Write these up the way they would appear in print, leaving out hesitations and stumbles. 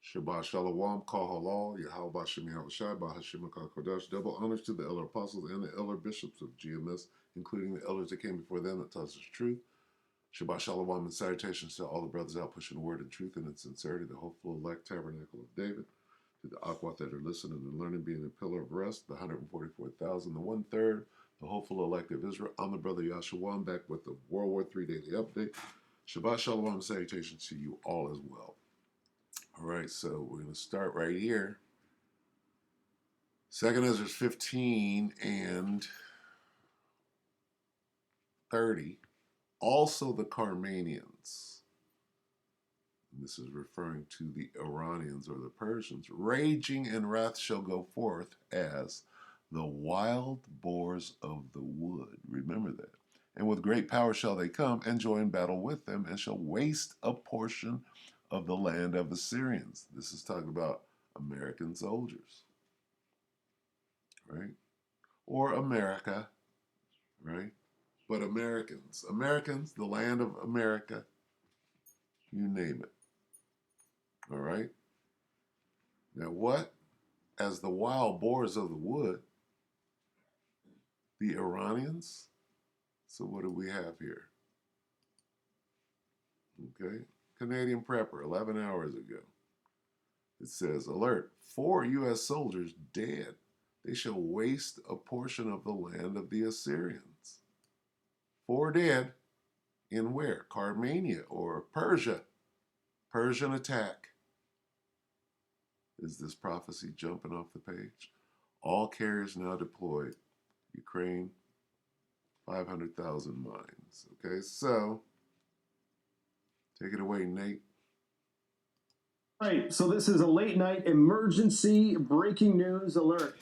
Shabbat Shalom, Kal Halal, Yahweh Bashem Yahushai, Bahashim Kodesh. Double honors to the elder apostles and the elder bishops of GMS, including the elders that came before them that taught us the truth. Shabbat Shalom and salutations to all the brothers out pushing the word in truth and in sincerity, the hopeful elect tabernacle of David, to the Akwat that are listening and learning, being a pillar of rest, the 144,000, the one-third, the hopeful elect of Israel. I'm the brother Yahshua. I'm back with the WW3 Daily Update. Shabbat Shalom and salutations to you all as well. All right, so we're going to start right here. 2nd Ezra 15 and 30. Also the Carmanians, and this is referring to the Iranians or the Persians, raging in wrath shall go forth as the wild boars of the wood. Remember that. And with great power shall they come and join battle with them, and shall waste a portion of the land of Assyrians. This is talking about American soldiers, right? Or America, right? But Americans, the land of America, you name it. All right? Now what? As the wild boars of the wood, the Iranians. So what do we have here? Okay. Canadian Prepper, 11 hours ago. It says, alert, 4 U.S. soldiers dead. They shall waste a portion of the land of the Assyrians. 4 dead in where? Carmania or Persia. Persian attack. Is this prophecy jumping off the page? All carriers now deployed. Ukraine, 500,000 mines. Okay, so take it away, Nate. Right, so this is a late night emergency breaking news alert.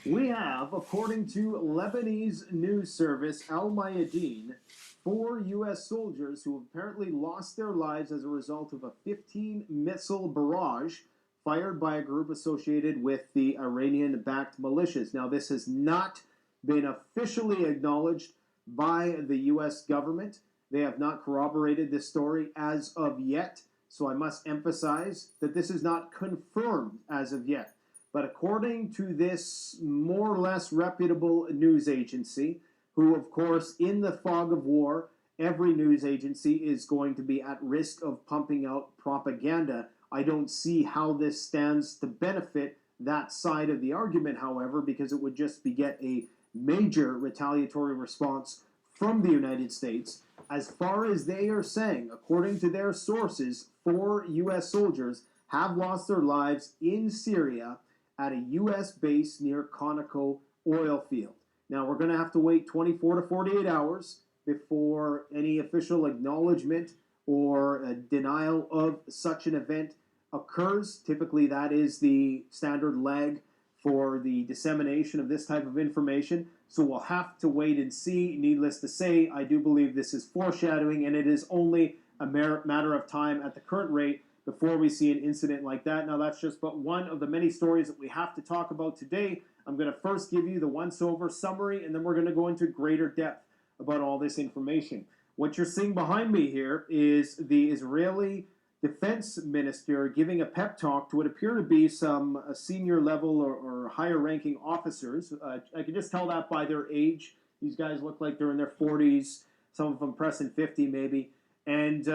We have, according to Lebanese news service Al Mayadeen, 4 U.S. soldiers who apparently lost their lives as a result of a 15 missile barrage fired by a group associated with the Iranian-backed militias. Now, this has not been officially acknowledged by the U.S. government. They have not corroborated this story as of yet, so I must emphasize that this is not confirmed as of yet. But according to this more or less reputable news agency, who, of course, in the fog of war, every news agency is going to be at risk of pumping out propaganda. I don't see how this stands to benefit that side of the argument, however, because it would just beget a major retaliatory response from the United States. As far as they are saying, according to their sources, 4 U.S. soldiers have lost their lives in Syria at a U.S. base near Conoco oil field. Now, we're going to have to wait 24 to 48 hours before any official acknowledgement or a denial of such an event occurs. Typically, that is the standard lag for the dissemination of this type of information. So we'll have to wait and see. Needless to say, I do believe this is foreshadowing, and it is only a matter of time at the current rate before we see an incident like that. Now, that's just but one of the many stories that we have to talk about today. I'm going to first give you the once-over summary, and then we're going to go into greater depth about all this information. What you're seeing behind me here is the Israeli defense minister giving a pep talk to what appear to be some senior level or higher ranking officers. I can just tell that by their age. These guys look like they're in their 40s, some of them pressing 50 maybe. And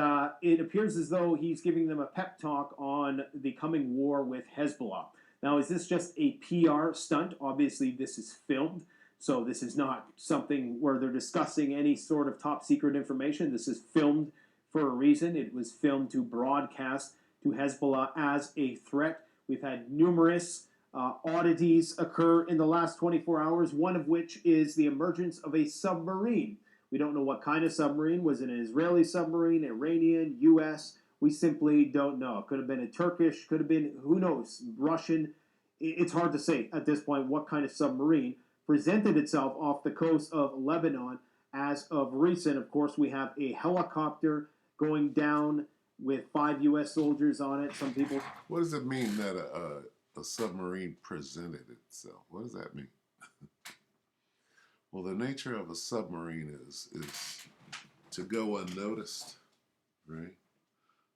it appears as though he's giving them a pep talk on the coming war with Hezbollah. Now, is this just a PR stunt? Obviously, this is filmed. So this is not something where they're discussing any sort of top secret information. This is filmed for a reason. It was filmed to broadcast to Hezbollah as a threat. We've had numerous oddities occur in the last 24 hours, one of which is the emergence of a submarine. We don't know what kind of submarine. Was it an Israeli submarine, Iranian, U.S.? We simply don't know. It could have been a Turkish, could have been, who knows, Russian. It's hard to say at this point what kind of submarine presented itself off the coast of Lebanon as of recent. Of course, we have a helicopter going down with 5 U.S. soldiers on it. Some people... What does it mean that a submarine presented itself? What does that mean? Well, the nature of a submarine is to go unnoticed, right?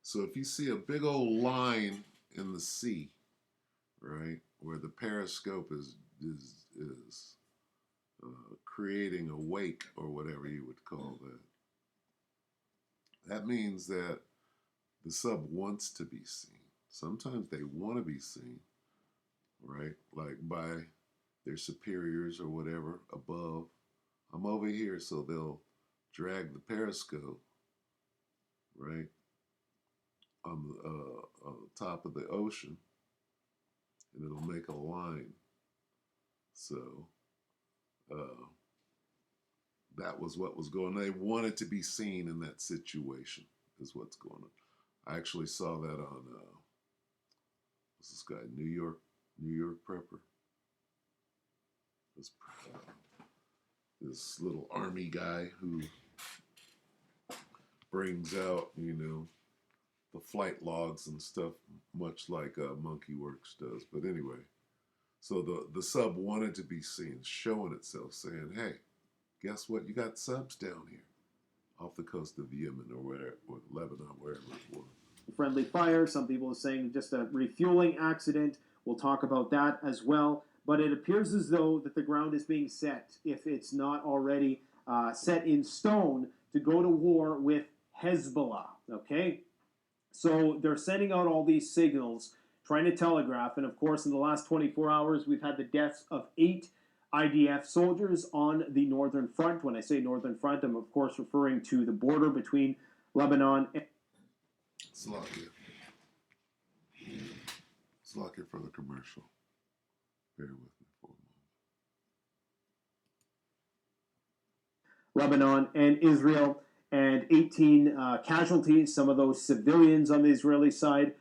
So if you see a big old line in the sea, right, where the periscope is creating a wake or whatever you would call that. That means that the sub wants to be seen. Sometimes they want to be seen, right? Like by their superiors or whatever above. I'm over here, so they'll drag the periscope, right, on the top of the ocean, and it'll make a line. So that was what was going on. They wanted to be seen in that situation, is what's going on. I actually saw that on what's this guy, New York Prepper. This little army guy who brings out, the flight logs and stuff, much like Monkey Works does. But anyway, so the sub wanted to be seen, showing itself, saying, "Hey, guess what? You got subs down here, off the coast of Yemen or wherever, or Lebanon, wherever it was." Friendly fire. Some people are saying just a refueling accident. We'll talk about that as well. But it appears as though that the ground is being set, if it's not already set in stone, to go to war with Hezbollah. Okay? So they're sending out all these signals, trying to telegraph. And of course, in the last 24 hours, we've had the deaths of 8 IDF soldiers on the northern front. When I say northern front, I'm of course referring to the border between Lebanon and Slovakia. Slovakia for the commercial. Bear with me for a moment. Lebanon and Israel, and 18 casualties, some of those civilians on the Israeli side,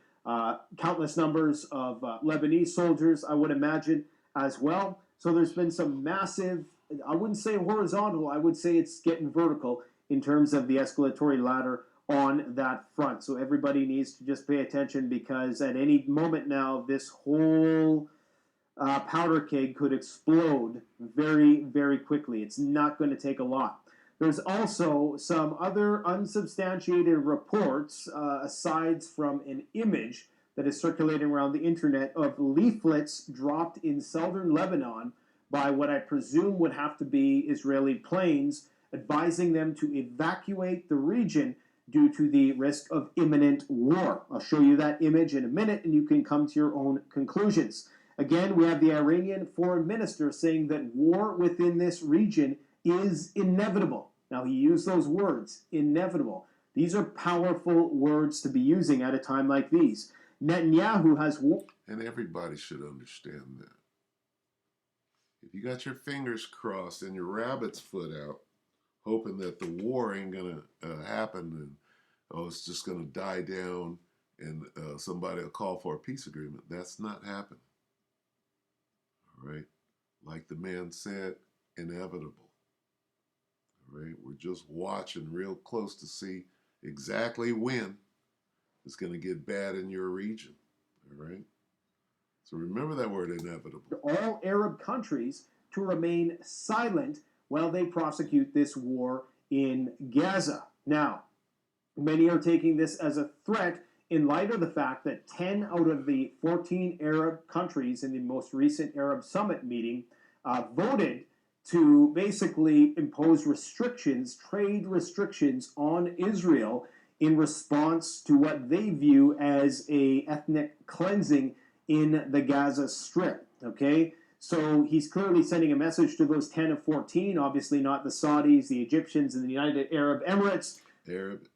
countless numbers of Lebanese soldiers, I would imagine, as well. So there's been some massive, I wouldn't say horizontal, I would say it's getting vertical in terms of the escalatory ladder on that front. So everybody needs to just pay attention, because at any moment now, this whole powder keg could explode very, very quickly. It's not going to take a lot. There's also some other unsubstantiated reports, aside from an image that is circulating around the internet, of leaflets dropped in southern Lebanon by what I presume would have to be Israeli planes, advising them to evacuate the region due to the risk of imminent war. I'll show you that image in a minute, and you can come to your own conclusions. Again, we have the Iranian foreign minister saying that war within this region is inevitable. Now, he used those words, inevitable. These are powerful words to be using at a time like these. Netanyahu has... And everybody should understand that. If you got your fingers crossed and your rabbit's foot out, hoping that the war ain't going to happen and, it's just going to die down and somebody will call for a peace agreement, that's not happening. All right? Like the man said, inevitable. All right? We're just watching real close to see exactly when it's going to get bad in your region. All right? So remember that word, inevitable. All Arab countries to remain silent while they prosecute this war in Gaza. Now, many are taking this as a threat in light of the fact that 10 out of the 14 Arab countries in the most recent Arab Summit meeting voted to basically impose restrictions, trade restrictions on Israel in response to what they view as a ethnic cleansing in the Gaza Strip, okay? So he's clearly sending a message to those 10 of 14, obviously not the Saudis, the Egyptians, and the United Arab Emirates. Arab.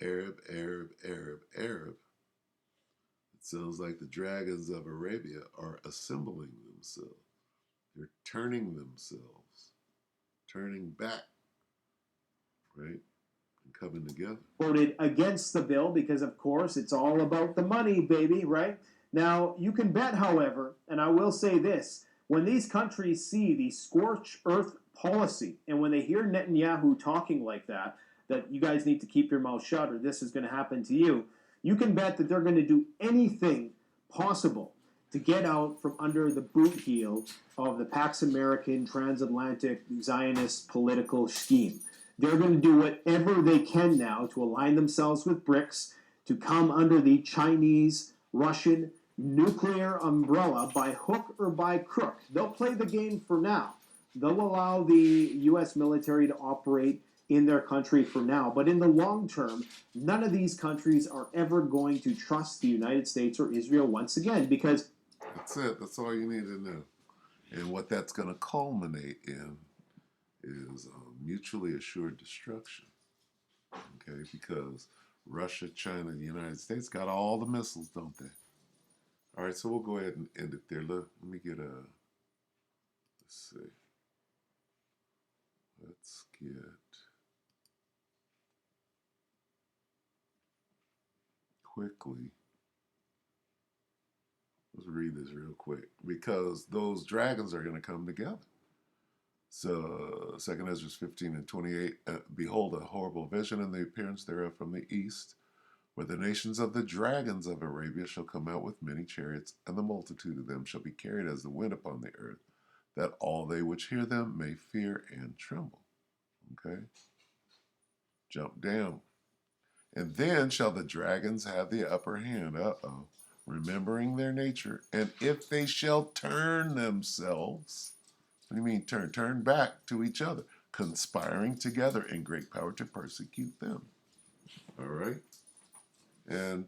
It sounds like the dragons of Arabia are assembling themselves. They're turning themselves, turning back, right? And coming together. Voted against the bill because, of course, it's all about the money, baby, right? Now, you can bet, however, and I will say this, when these countries see the scorched earth policy, and when they hear Netanyahu talking like that you guys need to keep your mouth shut or this is going to happen to you, you can bet that they're going to do anything possible to get out from under the boot heel of the Pax American transatlantic Zionist political scheme. They're going to do whatever they can now to align themselves with BRICS, to come under the Chinese, Russian, nuclear umbrella by hook or by crook. They'll play the game for now. They'll allow the U.S. military to operate in their country for now. But in the long term, none of these countries are ever going to trust the United States or Israel once again because That's it. That's all you need to know. And what that's going to culminate in is mutually assured destruction. Okay, because Russia, China, and the United States got all the missiles, don't they? All right, so we'll go ahead and end it there. Let me get a. Let's see. Let's get. Quickly. Let's read this real quick because those dragons are going to come together. So, 2 Ezra 15 and 28, behold, a horrible vision in the appearance thereof from the east, where the nations of the dragons of Arabia shall come out with many chariots, and the multitude of them shall be carried as the wind upon the earth, that all they which hear them may fear and tremble. Okay? Jump down. And then shall the dragons have the upper hand, remembering their nature, and if they shall turn themselves, what do you mean turn? Turn back to each other, conspiring together in great power to persecute them. All right? And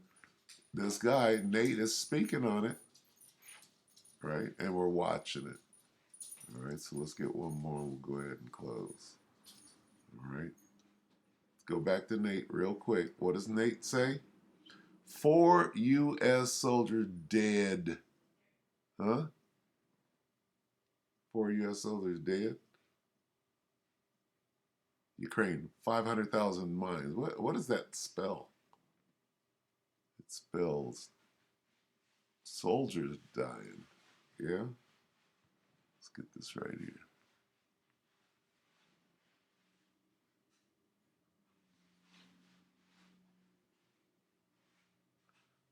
this guy, Nate, is speaking on it, right? And we're watching it. All right, so let's get one more. We'll go ahead and close. All right. Let's go back to Nate real quick. What does Nate say? 4 U.S. soldiers dead. Huh? 4 U.S. soldiers dead. Ukraine, 500,000 mines. What does that spell? It spells soldiers dying. Yeah? Let's get this right here.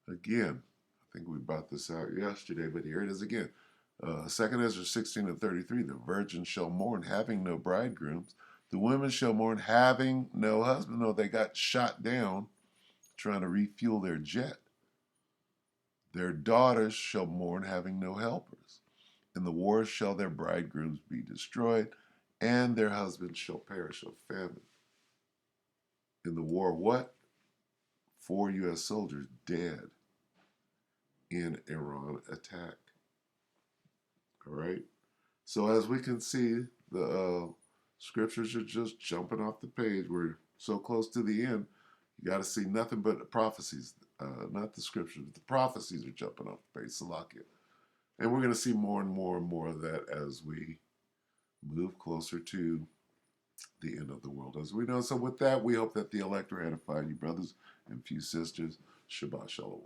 Again, I think we brought this out yesterday, but here it is again. 2 Ezra 16 and 33, the virgins shall mourn, having no bridegrooms. The women shall mourn, having no husband. No, they got shot down trying to refuel their jet. Their daughters shall mourn, having no helpers. In the war shall their bridegrooms be destroyed, and their husbands shall perish of famine. In the war, what? 4 U.S. soldiers dead in Iran attack. All right? So as we can see, the scriptures are just jumping off the page. We're so close to the end. You got to see nothing but the prophecies, not the scriptures, but the prophecies are jumping off the page. Salakia. And we're going to see more and more and more of that as we move closer to the end of the world, as we know. So with that, we hope that the elect are edified, you brothers and few sisters. Shabbat Shalom.